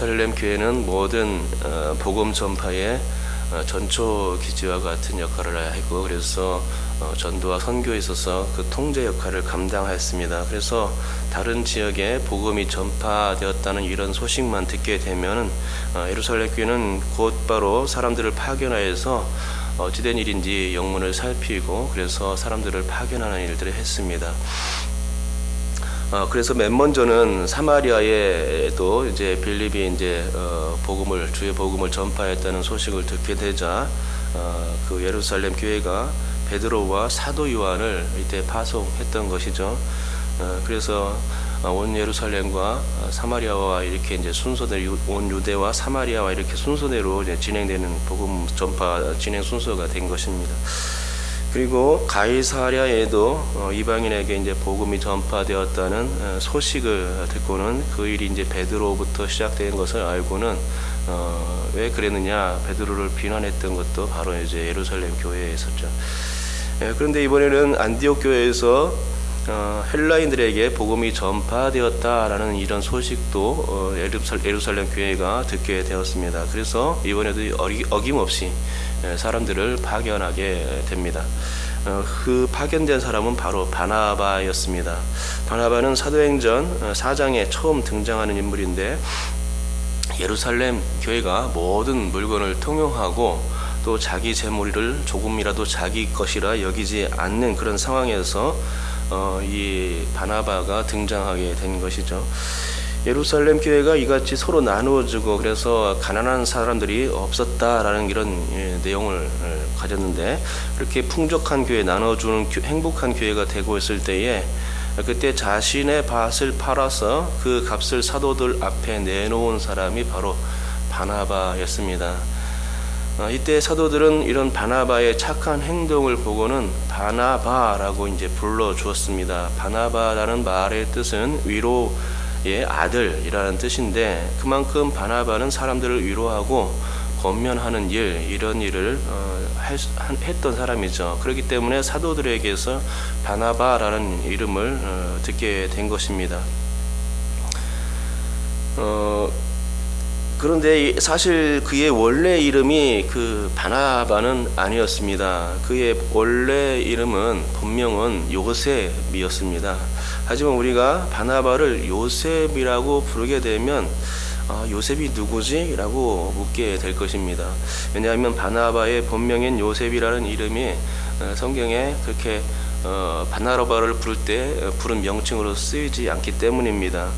예루살렘 교회는 모든 복음 전파의 전초 기지와 같은 역할을 하고, 그래서 전도와 선교에 있어서 그 통제 역할을 감당하였습니다. 그래서 다른 지역에 복음이 전파되었다는 이런 소식만 듣게 되면 예루살렘 교회는 곧바로 사람들을 파견하여서 어찌된 일인지 영문을 살피고, 그래서 사람들을 파견하는 일들을 했습니다. 그래서 맨 먼저는 사마리아에도 이제 빌립이 이제 주의 복음을 전파했다는 소식을 듣게 되자 그 예루살렘 교회가 베드로와 사도 요한을 이때 파송했던 것이죠. 그래서 온 예루살렘과 사마리아와 이렇게 이제 순서대로, 온 유대와 사마리아와 이렇게 순서대로 이제 진행되는 복음 전파 진행 순서가 된 것입니다. 그리고 가이사랴에도 이방인에게 이제 복음이 전파되었다는 소식을 듣고는 그 일이 이제 베드로부터 시작된 것을 알고는 왜 그랬느냐, 베드로를 비난했던 것도 바로 이제 예루살렘 교회에 있었죠. 그런데 이번에는 안디옥 교회에서 헬라인들에게 복음이 전파되었다라는 이런 소식도 예루살렘 교회가 듣게 되었습니다. 그래서 이번에도 어김없이 사람들을 파견하게 됩니다. 그 파견된 사람은 바로 바나바였습니다. 바나바는 사도행전 4장에 처음 등장하는 인물인데, 예루살렘 교회가 모든 물건을 통용하고 또 자기 재물을 조금이라도 자기 것이라 여기지 않는 그런 상황에서 이 바나바가 등장하게 된 것이죠. 예루살렘 교회가 이같이 서로 나누어지고, 그래서 가난한 사람들이 없었다라는 이런 내용을 가졌는데, 그렇게 풍족한 교회, 나눠주는 행복한 교회가 되고 있을 때에 그때 자신의 밭을 팔아서 그 값을 사도들 앞에 내놓은 사람이 바로 바나바였습니다. 이때 사도들은 이런 바나바의 착한 행동을 보고는 바나바라고 이제 불러 주었습니다. 바나바라는 말의 뜻은 위로의 아들이라는 뜻인데, 그만큼 바나바는 사람들을 위로하고 권면하는 일, 이런 일을 했던 사람이죠. 그렇기 때문에 사도들에게서 바나바라는 이름을 듣게 된 것입니다. 그런데 사실 그의 원래 이름이 그 바나바는 아니었습니다. 그의 원래 이름은 본명은 요셉이었습니다. 하지만 우리가 바나바를 요셉이라고 부르게 되면 요셉이 누구지? 라고 묻게 될 것입니다. 왜냐하면 바나바의 본명인 요셉이라는 이름이 성경에 그렇게 바나바를 부를 때 부른 명칭으로 쓰이지 않기 때문입니다.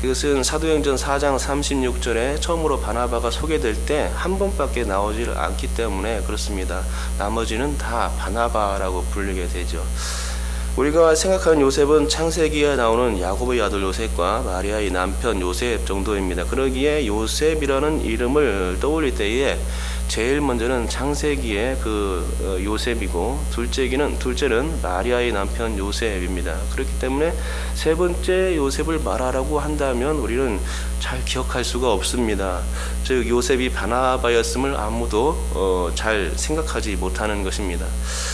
이것은 사도행전 4장 36절에 처음으로 바나바가 소개될 때 한 번밖에 나오지 않기 때문에 그렇습니다. 나머지는 다 바나바라고 불리게 되죠. 우리가 생각하는 요셉은 창세기에 나오는 야곱의 아들 요셉과 마리아의 남편 요셉 정도입니다. 그러기에 요셉이라는 이름을 떠올릴 때에 제일 먼저는 창세기의 그 요셉이고, 둘째는 마리아의 남편 요셉입니다. 그렇기 때문에 세 번째 요셉을 말하라고 한다면 우리는 잘 기억할 수가 없습니다. 즉 요셉이 바나바였음을 아무도 잘 생각하지 못하는 것입니다.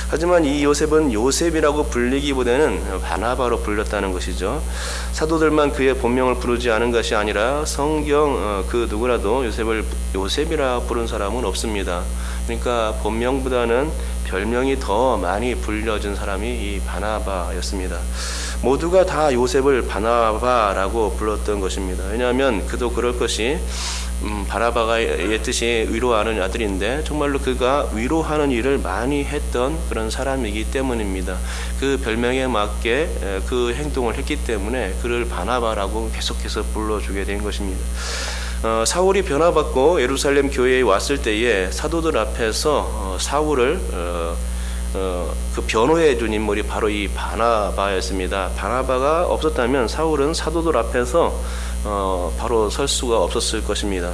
하지만 이 요셉은 요셉이라고 불리기보다는 바나바로 불렸다는 것이죠. 사도들만 그의 본명을 부르지 않은 것이 아니라 성경 그 누구라도 요셉을 요셉이라 부른 사람은 없습니다. 그러니까 본명보다는 별명이 더 많이 불려진 사람이 이 바나바였습니다. 모두가 다 요셉을 바나바라고 불렀던 것입니다. 왜냐하면 그도 그럴 것이 바나바의 뜻이 위로하는 아들인데, 정말로 그가 위로하는 일을 많이 했던 그런 사람이기 때문입니다. 그 별명에 맞게 그 행동을 했기 때문에 그를 바나바라고 계속해서 불러주게 된 것입니다. 사울이 변화받고 예루살렘 교회에 왔을 때에 사도들 앞에서 사울을 그 변호해 준 인물이 바로 이 바나바였습니다. 바나바가 없었다면 사울은 사도들 앞에서 바로 설 수가 없었을 것입니다.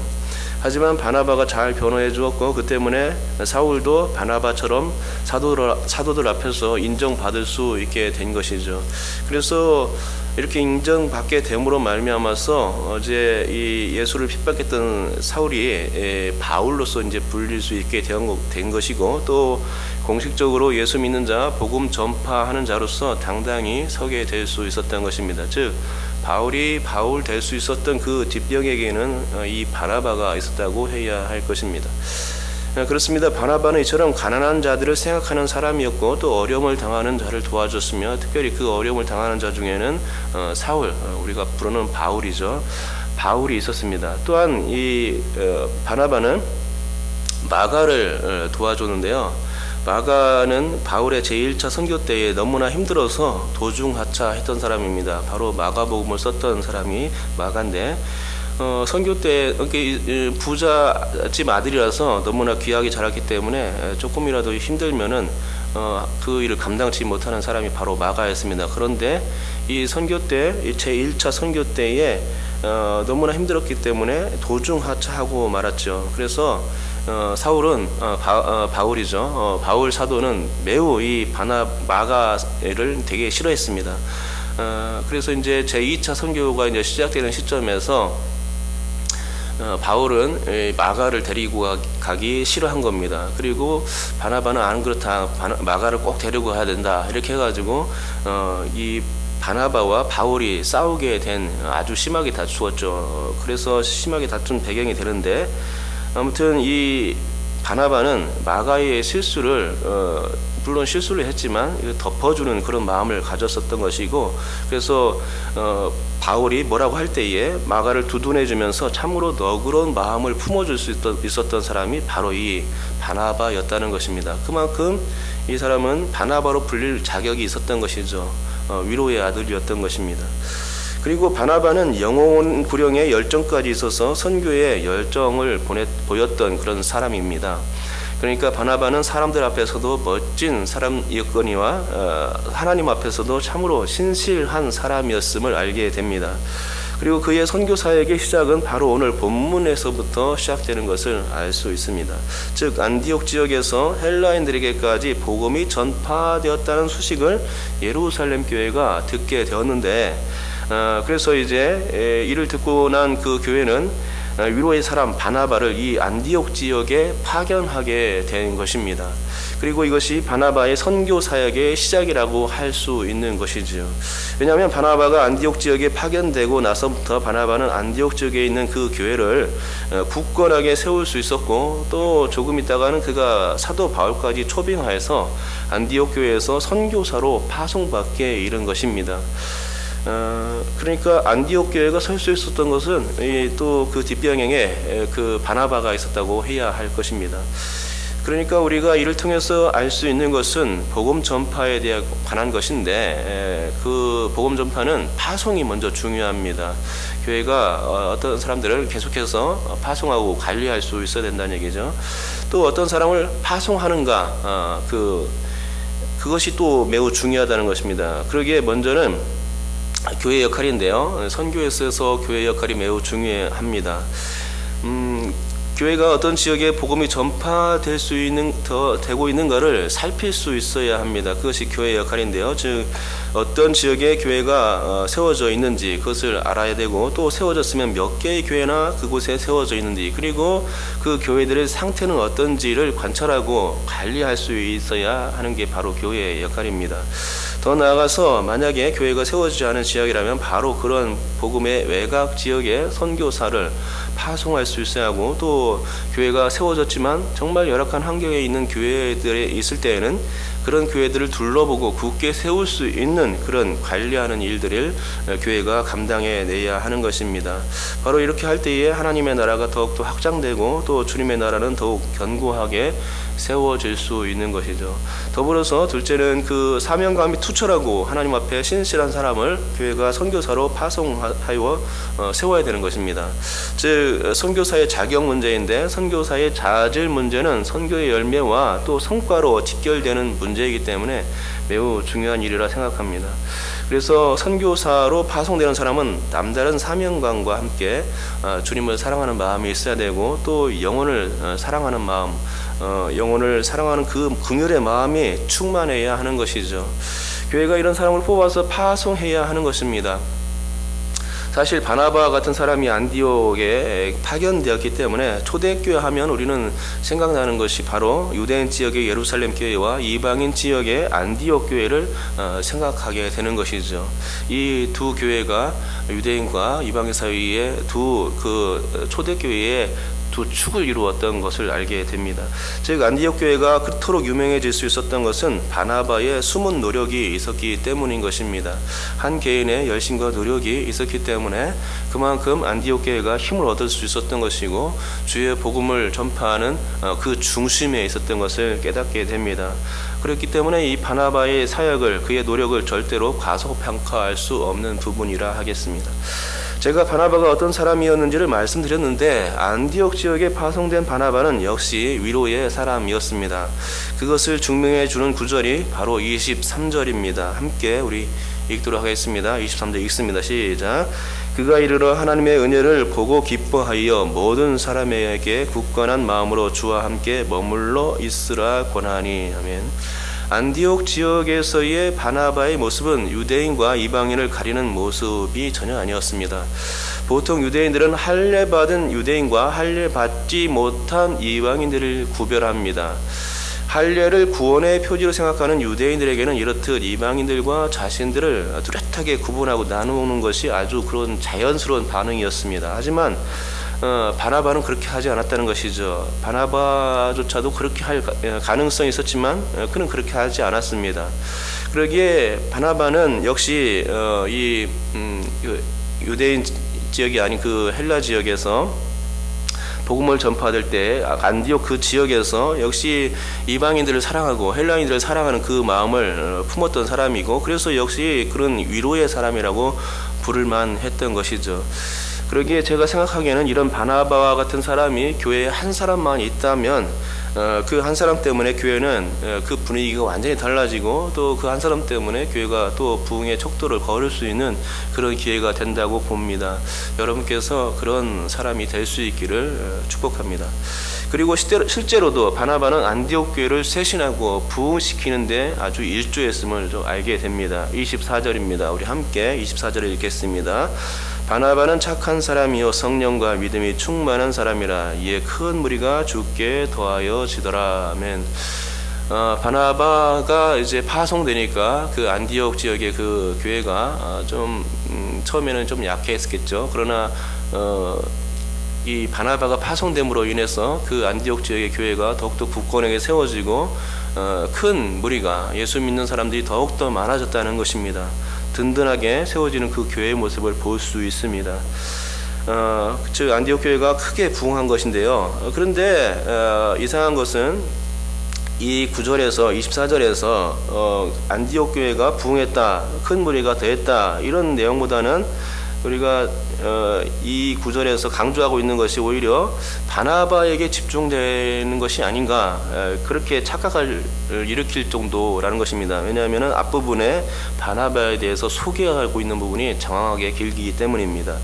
하지만 바나바가 잘 변호해 주었고, 그 때문에 사울도 바나바처럼 사도들 앞에서 인정받을 수 있게 된 것이죠. 그래서 이렇게 인정받게 됨으로 말미암아서 어제 이 예수를 핍박했던 사울이 바울로서 이제 불릴 수 있게 된 것이고, 또 공식적으로 예수 믿는 자, 복음 전파하는 자로서 당당히 서게 될 수 있었던 것입니다. 즉 바울이 바울 될 수 있었던 그 뒷벽에게는 이 바나바가 있었다고 해야 할 것입니다. 그렇습니다. 바나바는 이처럼 가난한 자들을 생각하는 사람이었고 또 어려움을 당하는 자를 도와줬으며 특별히 그 어려움을 당하는 자 중에는 사울, 우리가 부르는 바울이죠. 바울이 있었습니다. 또한 이 바나바는 마가를 도와줬는데요. 마가는 바울의 제1차 선교 때에 너무나 힘들어서 도중하차했던 사람입니다. 바로 마가복음을 썼던 사람이 마가인데 선교 때 부잣집 아들이라서 너무나 귀하게 자랐기 때문에 조금이라도 힘들면은 그 일을 감당치 못하는 사람이 바로 마가였습니다. 그런데 이 선교 때 제1차 선교 때에 너무나 힘들었기 때문에 도중하차하고 말았죠. 그래서 사울은 바울이죠. 바울 사도는 매우 이 마가를 되게 싫어했습니다. 그래서 이제 제2차 선교가 이제 시작되는 시점에서 바울은 마가를 데리고 가기 싫어한 겁니다. 그리고 바나바는 안 그렇다, 마가를 꼭 데리고 가야 된다 이렇게 해가지고 이 바나바와 바울이 싸우게 된, 아주 심하게 다투었죠. 그래서 심하게 다툰 배경이 되는데, 아무튼 이 바나바는 마가의 실수를 물론 실수를 했지만 덮어주는 그런 마음을 가졌었던 것이고, 그래서 바울이 뭐라고 할 때에 마가를 두둔해주면서 참으로 너그러운 마음을 품어줄 수 있었던 사람이 바로 이 바나바였다는 것입니다. 그만큼 이 사람은 바나바로 불릴 자격이 있었던 것이죠. 위로의 아들이었던 것입니다. 그리고 바나바는 영혼 구령의 열정까지 있어서 선교에 열정을 보였던 그런 사람입니다. 그러니까 바나바는 사람들 앞에서도 멋진 사람이었거니와 하나님 앞에서도 참으로 신실한 사람이었음을 알게 됩니다. 그리고 그의 선교 사역의 시작은 바로 오늘 본문에서부터 시작되는 것을 알 수 있습니다. 즉 안디옥 지역에서 헬라인들에게까지 복음이 전파되었다는 소식을 예루살렘 교회가 듣게 되었는데, 그래서 이제 이를 듣고 난 그 교회는 위로의 사람 바나바를 이 안디옥 지역에 파견하게 된 것입니다. 그리고 이것이 바나바의 선교 사역의 시작이라고 할 수 있는 것이지요. 왜냐하면 바나바가 안디옥 지역에 파견되고 나서부터 바나바는 안디옥 지역에 있는 그 교회를 굳건하게 세울 수 있었고, 또 조금 있다가는 그가 사도 바울까지 초빙하여서 안디옥 교회에서 선교사로 파송받게 이른 것입니다. 그러니까 안디옥 교회가 설 수 있었던 것은 또 그 뒷배경에 그 바나바가 있었다고 해야 할 것입니다. 그러니까 우리가 이를 통해서 알 수 있는 것은 복음 전파에 대해 관한 것인데, 그 복음 전파는 파송이 먼저 중요합니다. 교회가 어떤 사람들을 계속해서 파송하고 관리할 수 있어야 된다는 얘기죠. 또 어떤 사람을 파송하는가, 그것이 또 매우 중요하다는 것입니다. 그러기에 먼저는 교회 역할인데요. 선교에 있어서 교회 역할이 매우 중요합니다. 교회가 어떤 지역에 복음이 전파될 수 되고 있는가를 살필 수 있어야 합니다. 그것이 교회의 역할인데요. 즉 어떤 지역에 교회가 세워져 있는지 그것을 알아야 되고, 또 세워졌으면 몇 개의 교회나 그곳에 세워져 있는지, 그리고 그 교회들의 상태는 어떤지를 관찰하고 관리할 수 있어야 하는 게 바로 교회의 역할입니다. 더 나아가서 만약에 교회가 세워지지 않은 지역이라면 바로 그런 복음의 외곽 지역에 선교사를 파송할 수 있어야 하고, 또 교회가 세워졌지만 정말 열악한 환경에 있는 교회들이 있을 때에는 그런 교회들을 둘러보고 굳게 세울 수 있는 그런 관리하는 일들을 교회가 감당해 내야 하는 것입니다. 바로 이렇게 할 때에 하나님의 나라가 더욱더 확장되고 또 주님의 나라는 더욱 견고하게 세워질 수 있는 것이죠. 더불어서 둘째는 그 사명감이 투철하고 하나님 앞에 신실한 사람을 교회가 선교사로 파송하여 세워야 되는 것입니다. 즉 선교사의 자격 문제인데, 선교사의 자질 문제는 선교의 열매와 또 성과로 직결되는 문제이기 때문에 매우 중요한 일이라 생각합니다. 그래서 선교사로 파송되는 사람은 남다른 사명감과 함께 주님을 사랑하는 마음이 있어야 되고, 또 영혼을 사랑하는 마음, 영혼을 사랑하는 그 긍휼의 마음이 충만해야 하는 것이죠. 교회가 이런 사람을 뽑아서 파송해야 하는 것입니다. 사실 바나바 같은 사람이 안디옥에 파견되었기 때문에 초대교회 하면 우리는 생각나는 것이 바로 유대인 지역의 예루살렘 교회와 이방인 지역의 안디옥 교회를 생각하게 되는 것이죠. 이 두 교회가 유대인과 이방인 사이에 두 그 초대교회의 두 축을 이루었던 것을 알게 됩니다. 즉 안디옥 교회가 그토록 유명해질 수 있었던 것은 바나바의 숨은 노력이 있었기 때문인 것입니다. 한 개인의 열심과 노력이 있었기 때문에 그만큼 안디옥 교회가 힘을 얻을 수 있었던 것이고 주의 복음을 전파하는 그 중심에 있었던 것을 깨닫게 됩니다. 그렇기 때문에 이 바나바의 사역을, 그의 노력을 절대로 과소평가할 수 없는 부분이라 하겠습니다. 제가 바나바가 어떤 사람이었는지를 말씀드렸는데 안디옥 지역에 파송된 바나바는 역시 위로의 사람이었습니다. 그것을 증명해 주는 구절이 바로 23절입니다. 함께 우리 읽도록 하겠습니다. 23절 읽습니다. 시작. 그가 이르러 하나님의 은혜를 보고 기뻐하여 모든 사람에게 굳건한 마음으로 주와 함께 머물러 있으라 권하니. 아멘. 안디옥 지역에서의 바나바의 모습은 유대인과 이방인을 가리는 모습이 전혀 아니었습니다. 보통 유대인들은 할례받은 유대인과 할례받지 못한 이방인들을 구별합니다. 할례를 구원의 표지로 생각하는 유대인들에게는 이렇듯 이방인들과 자신들을 뚜렷하게 구분하고 나누는 것이 아주 그런 자연스러운 반응이었습니다. 하지만 바나바는 그렇게 하지 않았다는 것이죠. 바나바조차도 그렇게 할 가능성이 있었지만 그는 그렇게 하지 않았습니다. 그러기에 바나바는 역시 이 유대인 지역이 아닌 그 헬라 지역에서 복음을 전파할 때 안디옥 그 지역에서 역시 이방인들을 사랑하고 헬라인들을 사랑하는 그 마음을 품었던 사람이고, 그래서 역시 그런 위로의 사람이라고 부를만 했던 것이죠. 그러기에 제가 생각하기에는 이런 바나바와 같은 사람이 교회에 한 사람만 있다면 그 한 사람 때문에 교회는 그 분위기가 완전히 달라지고 또 그 한 사람 때문에 교회가 또 부흥의 척도를 걸을 수 있는 그런 기회가 된다고 봅니다. 여러분께서 그런 사람이 될 수 있기를 축복합니다. 그리고 실제로도 바나바는 안디옥 교회를 쇄신하고 부흥시키는데 아주 일조했음을 좀 알게 됩니다. 24절입니다. 우리 함께 24절을 읽겠습니다. 바나바는 착한 사람이요 성령과 믿음이 충만한 사람이라 이에 큰 무리가 주께 더하여 지더라. 아멘. 바나바가 이제 파송되니까 그 안디옥 지역의 그 교회가 좀 처음에는 좀 약했겠죠. 그러나 이 바나바가 파송됨으로 인해서 그 안디옥 지역의 교회가 더욱더 굳건하게 세워지고 큰 무리가 예수 믿는 사람들이 더욱더 많아졌다는 것입니다. 든든하게 세워지는 그 교회의 모습을 볼 수 있습니다. 즉 안디옥 교회가 크게 부흥한 것인데요. 그런데 이상한 것은 이 9절에서 24절에서 안디옥 교회가 부흥했다, 큰 무리가 더했다 이런 내용보다는 우리가 이 구절에서 강조하고 있는 것이 오히려 바나바에게 집중되는 것이 아닌가, 그렇게 착각을 일으킬 정도라는 것입니다. 왜냐하면 앞부분에 바나바에 대해서 소개하고 있는 부분이 장황하게 길기 때문입니다.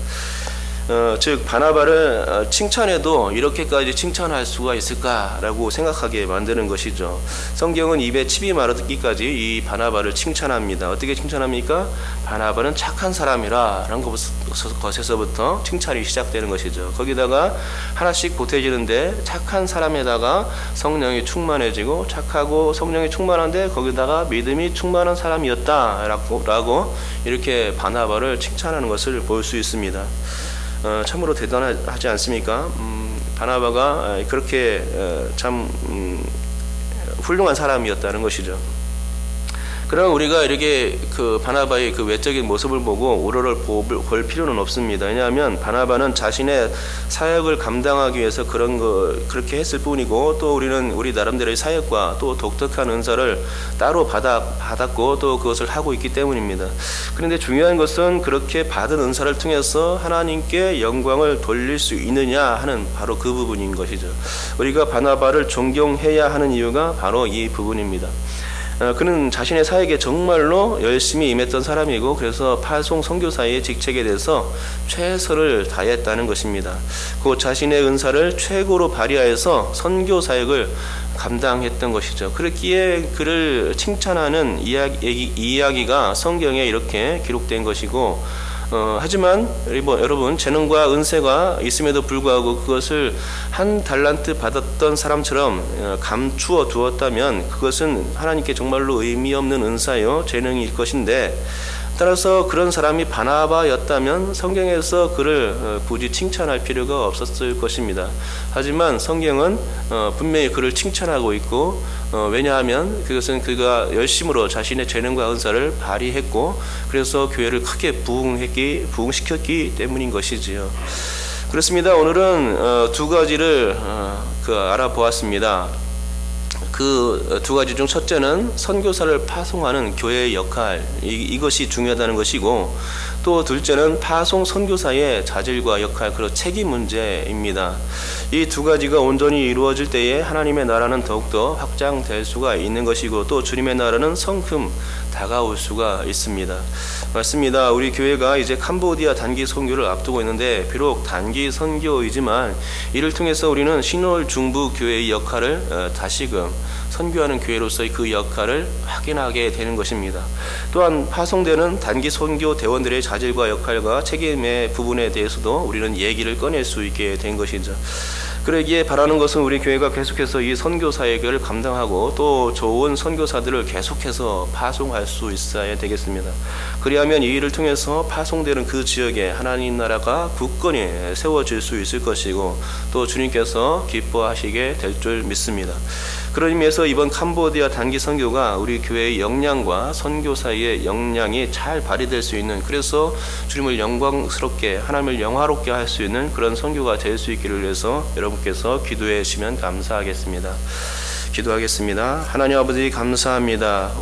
즉 바나바를 칭찬해도 이렇게까지 칭찬할 수가 있을까라고 생각하게 만드는 것이죠. 성경은 입에 침이 마르기까지 이 바나바를 칭찬합니다. 어떻게 칭찬합니까? 바나바는 착한 사람이라는 것에서부터 칭찬이 시작되는 것이죠. 거기다가 하나씩 보태지는데 착한 사람에다가 성령이 충만해지고, 착하고 성령이 충만한데 거기다가 믿음이 충만한 사람이었다라고 이렇게 바나바를 칭찬하는 것을 볼 수 있습니다. 참으로 대단하지 않습니까? 바나바가 그렇게 참 훌륭한 사람이었다는 것이죠. 그러나 우리가 이렇게 그 바나바의 그 외적인 모습을 보고 우러를 볼 필요는 없습니다. 왜냐하면 바나바는 자신의 사역을 감당하기 위해서 그렇게 했을 뿐이고, 또 우리는 우리 나름대로의 사역과 또 독특한 은사를 따로 받았고 또 그것을 하고 있기 때문입니다. 그런데 중요한 것은 그렇게 받은 은사를 통해서 하나님께 영광을 돌릴 수 있느냐 하는 바로 그 부분인 것이죠. 우리가 바나바를 존경해야 하는 이유가 바로 이 부분입니다. 그는 자신의 사역에 정말로 열심히 임했던 사람이고, 그래서 파송 선교사의 직책에 대해서 최선을 다했다는 것입니다. 그 자신의 은사를 최고로 발휘하여서 선교 사역을 감당했던 것이죠. 그렇기에 그를 칭찬하는 이야기가 성경에 이렇게 기록된 것이고, 하지만 여러분 재능과 은사가 있음에도 불구하고 그것을 한 달란트 받았던 사람처럼 감추어 두었다면 그것은 하나님께 정말로 의미 없는 은사요 재능일 것인데, 따라서 그런 사람이 바나바였다면 성경에서 그를 굳이 칭찬할 필요가 없었을 것입니다. 하지만 성경은 분명히 그를 칭찬하고 있고, 왜냐하면 그것은 그가 열심으로 자신의 재능과 은사를 발휘했고, 그래서 교회를 크게 부흥시켰기 때문인 것이지요. 그렇습니다. 오늘은 두 가지를 알아보았습니다. 그 두 가지 중 첫째는 선교사를 파송하는 교회의 역할, 이것이 중요하다는 것이고, 또 둘째는 파송 선교사의 자질과 역할, 그리고 책임 문제입니다. 이 두 가지가 온전히 이루어질 때에 하나님의 나라는 더욱더 확장될 수가 있는 것이고, 또 주님의 나라는 성큼 다가올 수가 있습니다. 맞습니다. 우리 교회가 이제 캄보디아 단기 선교를 앞두고 있는데, 비록 단기 선교이지만 이를 통해서 우리는 신월 중부 교회의 역할을 다시금 선교하는 교회로서의 그 역할을 확인하게 되는 것입니다. 또한 파송되는 단기 선교 대원들의 자질과 역할과 책임의 부분에 대해서도 우리는 얘기를 꺼낼 수 있게 된 것이죠. 그러기에 바라는 것은 우리 교회가 계속해서 이 선교 사역을 감당하고 또 좋은 선교사들을 계속해서 파송할 수 있어야 되겠습니다. 그리하면 이 일을 통해서 파송되는 그 지역에 하나님 나라가 굳건히 세워질 수 있을 것이고, 또 주님께서 기뻐하시게 될 줄 믿습니다. 그런 의미에서 이번 캄보디아 단기 선교가 우리 교회의 역량과 선교사의 역량이 잘 발휘될 수 있는, 그래서 주님을 영광스럽게 하나님을 영화롭게 할 수 있는 그런 선교가 될 수 있기를 위해서 여러분께서 기도해 주시면 감사하겠습니다. 기도하겠습니다. 하나님 아버지 감사합니다.